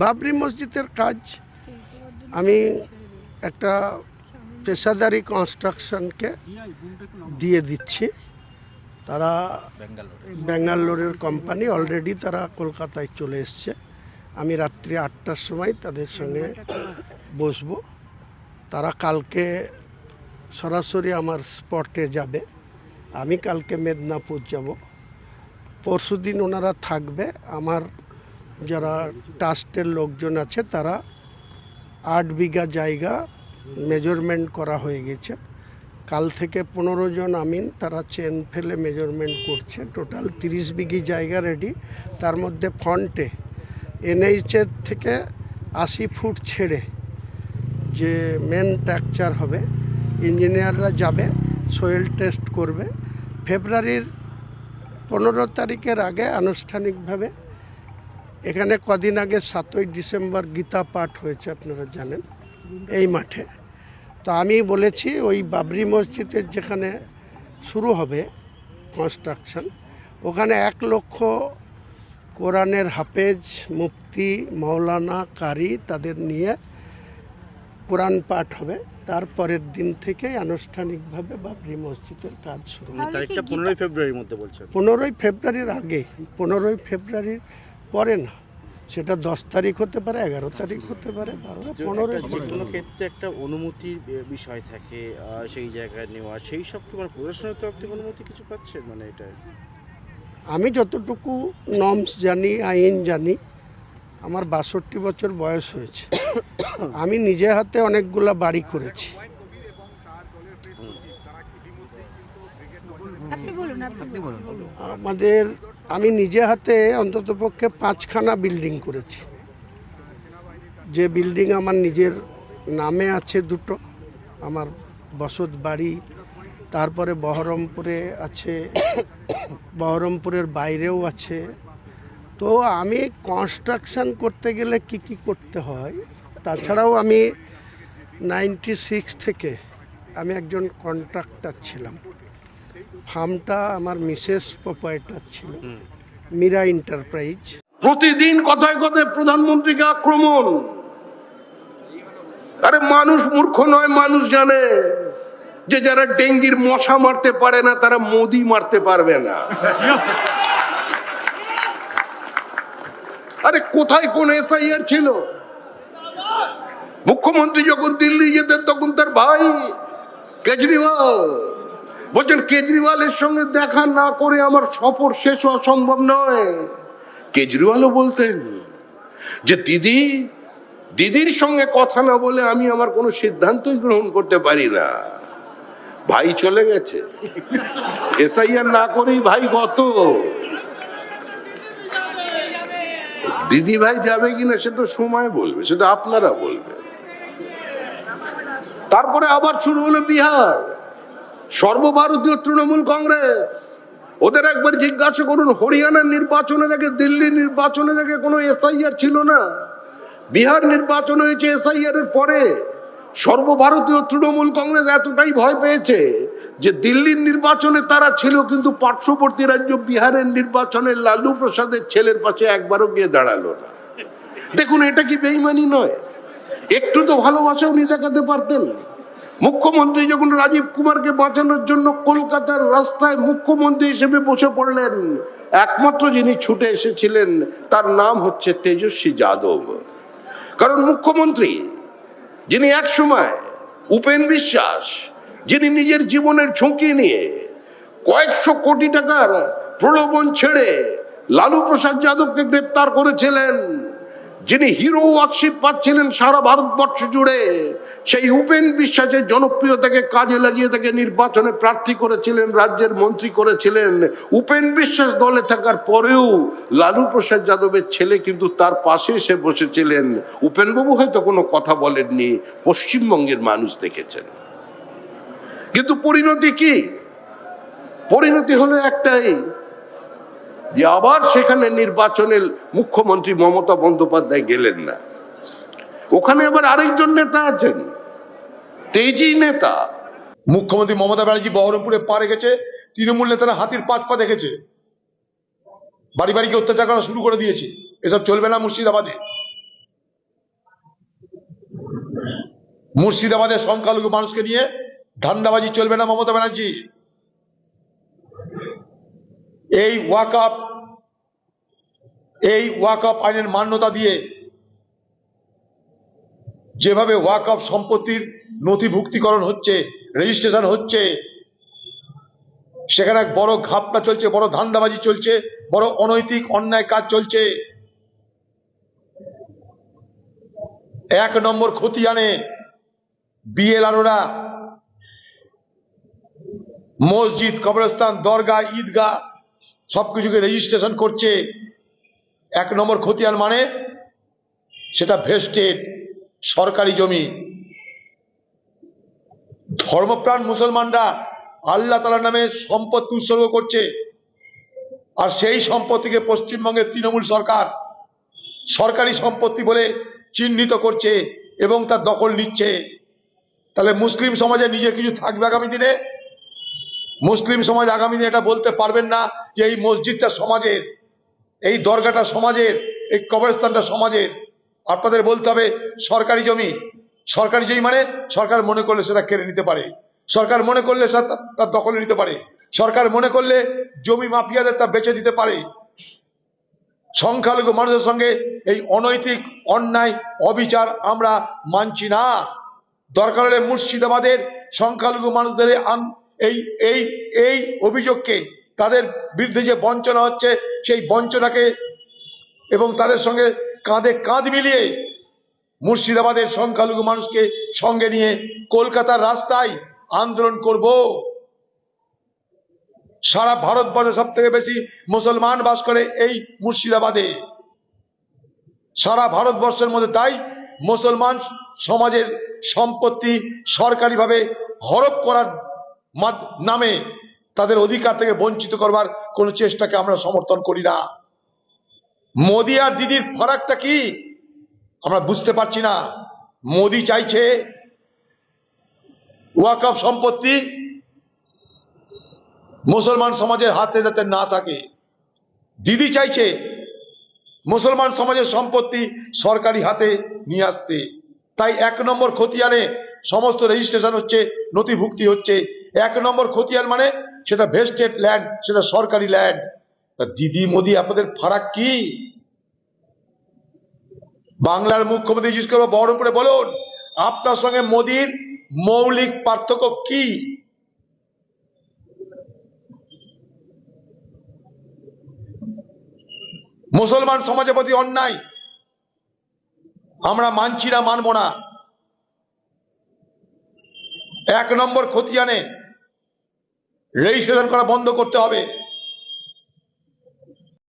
বাবরি মসজিদের কাজ আমি একটা পেশাদারি কনস্ট্রাকশনকে দিয়ে দিচ্ছি। তারা ব্যাঙ্গালোরের কোম্পানি, অলরেডি তারা কলকাতায় চলে এসছে। আমি রাত্রি 8টার সময় তাদের সঙ্গে বসবো। তারা কালকে সরাসরি আমার স্পটে যাবে, আমি কালকে মেদিনীপুর যাব। পরশুদিন ওনারা থাকবে। আমার যারা ট্রাস্টের লোকজন আছে তারা 8 বিঘা জায়গা মেজারমেন্ট করা হয়ে গেছে। কাল থেকে 15 জন আমিন তারা চেন ফেলে মেজারমেন্ট করছে। টোটাল 30 বিঘি জায়গা রেডি। তার মধ্যে ফ্রন্টে এনএইচের থেকে 80 ফুট ছেড়ে যে মেন স্ট্রাকচার হবে, ইঞ্জিনিয়াররা যাবে, সয়েল টেস্ট করবে। ফেব্রুয়ারির 15 তারিখের আগে আনুষ্ঠানিকভাবে এখানে কদিন আগে 7ই ডিসেম্বর গীতা পাঠ হয়েছে, আপনারা জানেন, এই মাঠে। তো আমি বলেছি ওই বাবরি মসজিদের যেখানে শুরু হবে কনস্ট্রাকশন, ওখানে 1 লক্ষ কোরআনের হাফেজ, মুফতি, মাওলানা, কারি তাদের নিয়ে কোরআন পাঠ হবে। তারপরের দিন থেকে আনুষ্ঠানিকভাবে বাবরি মসজিদের কাজ শুরু হবে। তারিখটা 15ই ফেব্রুয়ারির মধ্যে বলছেন? 15ই ফেব্রুয়ারির আগে, 15ই ফেব্রুয়ারির পরে না। সেটা 10 তারিখ হতে পারে, 11 তারিখ হতে পারে, 15 যে কোনো ক্ষেত্রে একটা অনুমতির বিষয় থাকে, সেই জায়গায় নেওয়া, সেই সব কি মানে প্রশাসনের তরফ থেকে অনুমতি কিছু পাচ্ছেন? মানে এটা আমি যতটুকু নর্মস জানি, আইন জানি, আমার 62 বছর বয়স হয়েছে। আমি নিজে হাতে অনেকগুলা বাড়ি করেছি। আমি নিজে হাতে অন্ততপক্ষে 5খানা বিল্ডিং করেছি। যে বিল্ডিং আমার নিজের নামে আছে 2টো, আমার বসত বাড়ি, তারপরে বহরমপুরে আছে, বহরমপুরের বাইরেও আছে। তো আমি কনস্ট্রাকশন করতে গেলে কি কি করতে হয়, তাছাড়াও আমি 96 থেকে আমি একজন কন্ট্রাক্টর ছিলাম। ফার্মটা আমার মিসেস প্রোপাইটার ছিল, মীরা এন্টারপ্রাইজ। প্রতিদিন কথায় কথায় প্রধানমন্ত্রীকে আক্রমণ। আরে মানুষ মূর্খ নয়, মানুষ জানে যে যারা ডেঙ্গির মশা মারতে পারে না তারা মোদি মারতে পারবে না। আরে কোথায় কোন এসআইআর ছিল? মুখ্যমন্ত্রী যখন দিল্লি যেতেন তখন তার ভাই কেজরিওয়াল বলছেন কেজরিওয়ালের সঙ্গে দেখা না করে আমার সফর শেষ হওয়া সম্ভব নয়। কেজরিওয়ালও বলতেন যে দিদির সঙ্গে কথা না বলে আমি আমার কোনো সিদ্ধান্তই গ্রহণ করতে পারি না। ভাই চলে গেছে, এসআইআর না করেই ভাই গত। দিদি ভাই যাবে কিনা সেটা সময় বলবে, সেটা আপনারা বলবেন। তারপরে আবার শুরু হলো বিহার, সর্বভারতীয় তৃণমূল কংগ্রেস। ওদের একবার জিজ্ঞাসা করুন, হরিয়ানার নির্বাচনের আগে, দিল্লির নির্বাচনের আগে কোনো এসআইআর ছিল না। বিহার নির্বাচন হয়েছে এসআইআর এর পরে। সর্বভারতীয় তৃণমূল কংগ্রেস এতটাই ভয় পেয়েছে যে দিল্লির নির্বাচনে তারা ছিল, কিন্তু পার্শ্ববর্তী রাজ্য বিহারের নির্বাচনে লালু প্রসাদের ছেলের পাশে একবারও গিয়ে দাঁড়ালো না। দেখুন, এটা কি বেইমানি নয়? একটু তো ভালোবাসা উনি দেখাতে পারতেন। মুখ্যমন্ত্রী যখন রাজীব কুমারকে বাঁচানোর জন্য কলকাতার রাস্তায় মুখ্যমন্ত্রী হিসেবে বসে পড়লেন, একমাত্র যিনি ছুটে এসেছিলেন তার নাম হচ্ছে তেজস্বী যাদব। কারণ মুখ্যমন্ত্রী যিনি একসময়, উপেন বিশ্বাস যিনি নিজের জীবনের ঝুঁকি নিয়ে কয়েকশো কোটি টাকার প্রলোভন ছেড়ে লালু প্রসাদ যাদবকে গ্রেপ্তার করেছিলেন, যিনি হিরো ওয়ার্কশিপ পাচ্ছিলেন সারা ভারতবর্ষ জুড়ে, সেই উপেন বিশ্বাসের জনপ্রিয়তাকে কাজে লাগিয়ে তাকে নির্বাচনে প্রার্থী করেছিলেন, রাজ্যের মন্ত্রী করেছিলেন। উপেন বিশ্বাস দলে থাকার পরেও লালু প্রসাদ যাদবের ছেলে কিন্তু তার পাশে এসে বসেছিলেন। উপেনবাবু হয়তো কোনো কথা বলেননি, পশ্চিমবঙ্গের মানুষ দেখেছেন। কিন্তু পরিণতি কি? পরিণতি হলো একটাই, যে আবার সেখানে নির্বাচনের মুখ্যমন্ত্রী মমতা বন্দ্যোপাধ্যায় গেলেন না। ওখানে আবার আরেকজন নেতা আছেন, তেজি নেতা। মুখ্যমন্ত্রী মমতা ব্যানার্জি বহরমপুরে পারে গেছে, তৃণমূল নেতারা হাতির 5 পা দেখেছে, বাড়ি বাড়ি গিয়ে অত্যাচার করা শুরু করে দিয়েছে। এসব চলবে না মুর্শিদাবাদে। মুর্শিদাবাদের সংখ্যালঘু মানুষকে নিয়ে ধান্দাবাজি চলবে না মমতা ব্যানার্জি। এই ওয়াকফ আইনের মান্যতা দিয়ে যেভাবে ওয়াকফ সম্পত্তির নথিভুক্তিকরণ হচ্ছে, রেজিস্ট্রেশন হচ্ছে, সেখানে এক বড় ঘাপটা চলছে, বড় ধান্দাবাজি চলছে, বড় অনৈতিক অন্যায় কাজ চলছে। এক নম্বর খতিয়ানে বিএলআরওরা মসজিদ, কবরস্থান, দরগা, ঈদগাহ সবকিছুকে রেজিস্ট্রেশন করছে। এক নম্বর খতিয়ান মানে সেটা ভেস্টেড সরকারি জমি। ধর্মপ্রাণ মুসলমানরা আল্লাহ তাআলার নামে সম্পত্তি উৎসর্গ করছে, আর সেই সম্পত্তিকে পশ্চিমবঙ্গের তৃণমূল সরকার সরকারি সম্পত্তি বলে চিহ্নিত করছে এবং তার দখল নিচ্ছে। তাহলে মুসলিম সমাজে নিজের কিছু থাকবে আগামী দিনে? মুসলিম সমাজ আগামী দিনে এটা বলতে পারবেন না যে এই মসজিদটা সমাজের, এই দরগাটা সমাজের, এই কবরস্থানটা সমাজের। আপনাদের বলতে হবে সরকারি জমি। সরকারি জমি মানে সরকার মনে করলে সেটা কেড়ে নিতে পারে, সরকার মনে করলে তার দখলে নিতে পারে, সরকার মনে করলে জমি মাফিয়াদের তা বেচে দিতে পারে। সংখ্যালঘু মানুষের সঙ্গে এই অনৈতিক অন্যায় অবিচার আমরা মানছি না। দরকার হলে মুর্শিদাবাদের সংখ্যালঘু মানুষদের এই এই এই অভিযোগকে, তাদের বিরুদ্ধে যে বঞ্চনা হচ্ছে সেই বঞ্চনাকে এবং তাদের সঙ্গে কাঁধে কাঁধ মিলিয়ে মুর্শিদাবাদের সংখ্যালঘু মানুষকে সঙ্গে নিয়ে কলকাতার রাস্তায় আন্দোলন করব। সারা ভারতবর্ষে সব থেকে বেশি মুসলমান বাস করে এই মুর্শিদাবাদে, সারা ভারতবর্ষের মধ্যে। তাই মুসলমান সমাজের সম্পত্তি সরকারিভাবে হরপ করার নামে তাদের অধিকার থেকে বঞ্চিত করবার কোন চেষ্টাকে আমরা সমর্থন করি না। মোদি আর দিদির ফারাকটা কি আমরা বুঝতে পারছি না। মোদি চাইছে ওয়াকফ সম্পত্তি মুসলমান সমাজের হাতে যাতে না থাকে, দিদি চাইছে মুসলমান সমাজের সম্পত্তি সরকারি হাতে নিয়ে আসতে। তাই এক নম্বর খতিয়ানে সমস্ত রেজিস্ট্রেশন হচ্ছে, নথিভুক্তি হচ্ছে। এক নম্বর খতিয়ান মানে সেটা ভেস্টেড ল্যান্ড, সেটা সরকারি ল্যান্ড। দিদি মোদি আপনাদের ফারাক কি? বাংলার মুখ্যমন্ত্রী জিজ্ঞেস করবো বহরমপুরে, বলুন আপনার সঙ্গে মোদির মৌলিক পার্থক্য কি? মুসলমান সমাজের প্রতি অন্যায় আমরা মানছি না, মানব না। এক নম্বর খতিয়ানে রেজিস্ট্রেশন করা বন্ধ করতে হবে।